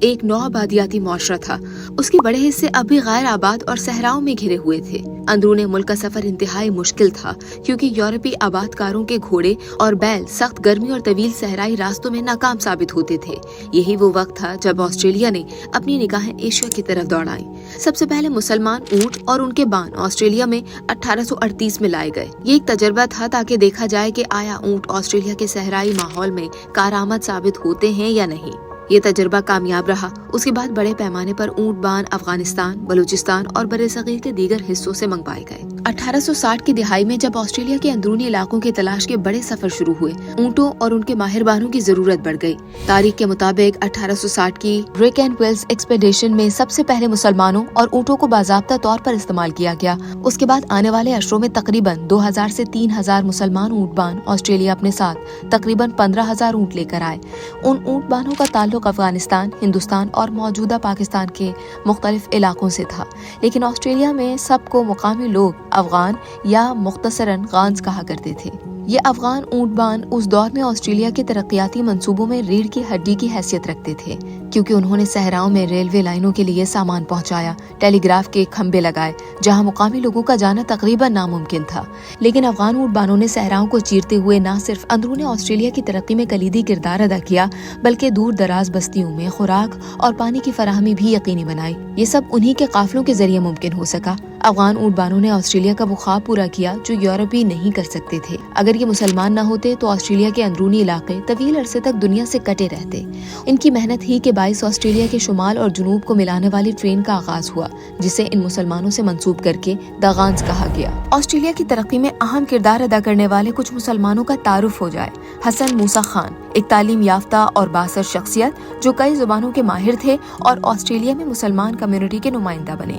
ایک نو آبادیاتی معاشرہ تھا، اس کے بڑے حصے اب بھی غیر آباد اور صحراؤں میں گھرے ہوئے تھے۔ اندرون ملک کا سفر انتہائی مشکل تھا کیونکہ یورپی آباد کاروں کے گھوڑے اور بیل سخت گرمی اور طویل صحرائی راستوں میں ناکام ثابت ہوتے تھے۔ یہی وہ وقت تھا جب آسٹریلیا نے اپنی نگاہیں ایشیا کی طرف دوڑائیں۔ سب سے پہلے مسلمان اونٹ اور ان کے بان آسٹریلیا میں 1838 میں لائے گئے۔ یہ ایک تجربہ تھا تاکہ دیکھا جائے کہ آیا اونٹ آسٹریلیا کے صحرائی ماحول میں کارآمد ثابت ہوتے ہیں یا نہیں۔ یہ تجربہ کامیاب رہا۔ اس کے بعد بڑے پیمانے پر اونٹ بان افغانستان، بلوچستان اور برصغیر کے دیگر حصوں سے منگوائے گئے۔ 1860 کی دہائی میں جب آسٹریلیا کے اندرونی علاقوں کی تلاش کے بڑے سفر شروع ہوئے، اونٹوں اور ان کے ماہر بانوں کی ضرورت بڑھ گئی۔ تاریخ کے مطابق 1860 کی ڈریک اینڈ ویلز ایکسپیڈیشن میں سب سے پہلے مسلمانوں اور اونٹوں کو باضابطہ طور پر استعمال کیا گیا۔ اس کے بعد آنے والے عشروں میں تقریباً 2000 سے 3000 مسلمان اونٹ بان آسٹریلیا اپنے ساتھ تقریباً 15000 اونٹ لے کر آئے۔ ان اونٹ بانوں کا تعلق افغانستان، ہندوستان اور موجودہ پاکستان کے مختلف علاقوں سے تھا، لیکن آسٹریلیا میں سب کو مقامی لوگ افغان یا مختصراً غانز کہا کرتے تھے۔ یہ افغان اونٹ بان اس دور میں آسٹریلیا کے ترقیاتی منصوبوں میں ریڑھ کی ہڈی کی حیثیت رکھتے تھے، کیونکہ انہوں نے صحراؤں میں ریلوے لائنوں کے لیے سامان پہنچایا، ٹیلی گراف کے کھمبے لگائے جہاں مقامی لوگوں کا جانا تقریباً ناممکن تھا۔ لیکن افغان اونٹ بانوں نے صحراؤں کو چیرتے ہوئے نہ صرف اندرون آسٹریلیا کی ترقی میں کلیدی کردار ادا کیا، بلکہ دور دراز بستیوں میں خوراک اور پانی کی فراہمی بھی یقینی بنائی۔ یہ سب انہی کے قافلوں کے ذریعے ممکن ہو سکا۔ افغان اونٹ بانوں نے آسٹریلیا کا وہ خواب پورا کیا جو یورپی نہیں کر سکتے تھے۔ اگر یہ مسلمان نہ ہوتے تو آسٹریلیا کے اندرونی علاقے طویل عرصے تک دنیا سے کٹے رہتے۔ ان کی محنت ہی کے باعث آسٹریلیا کے شمال اور جنوب کو ملانے والی ٹرین کا آغاز ہوا، جسے ان مسلمانوں سے منسوب کر کے دا غانز کہا گیا۔ آسٹریلیا کی ترقی میں اہم کردار ادا کرنے والے کچھ مسلمانوں کا تعارف ہو جائے۔ حسن موسیٰ خان، ایک تعلیم یافتہ اور بااثر شخصیت جو کئی زبانوں کے ماہر تھے اور آسٹریلیا میں مسلمان کمیونٹی کے نمائندہ بنے۔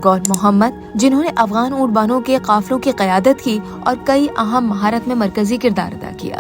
گوڈ محمد، جنہوں نے افغان اونٹ بانوں کے قافلوں کی قیادت کی اور کئی اہم مہارت میں مرکزی کردار ادا کیا۔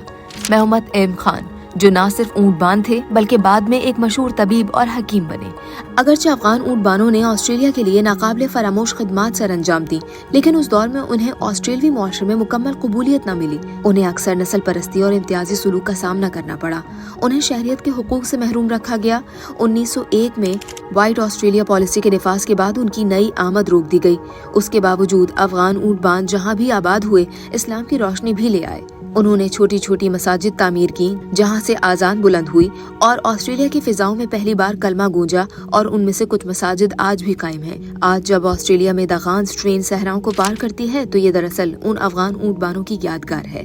محمد ایم خان، جو نہ صرف اونٹ بان تھے بلکہ بعد میں ایک مشہور طبیب اور حکیم بنے۔ اگرچہ افغان اونٹ بانوں نے آسٹریلیا کے لیے ناقابل فراموش خدمات سر انجام دی، لیکن اس دور میں انہیں آسٹریلوی معاشرے میں مکمل قبولیت نہ ملی۔ انہیں اکثر نسل پرستی اور امتیازی سلوک کا سامنا کرنا پڑا۔ انہیں شہریت کے حقوق سے محروم رکھا گیا۔ 1901 میں وائٹ آسٹریلیا پالیسی کے نفاذ کے بعد ان کی نئی آمد روک دی گئی۔ اس کے باوجود افغان اونٹ بان جہاں بھی آباد ہوئے، اسلام کی روشنی بھی لے آئے۔ انہوں نے چھوٹی چھوٹی مساجد تعمیر کی جہاں سے آذان بلند ہوئی اور آسٹریلیا کی فضاؤں میں پہلی بار کلمہ گونجا، اور ان میں سے کچھ مساجد آج بھی قائم ہیں۔ آج جب آسٹریلیا میں دا غانز ٹرین صحراؤں کو پار کرتی ہے تو یہ دراصل ان افغان اونٹ بانوں کی یادگار ہے۔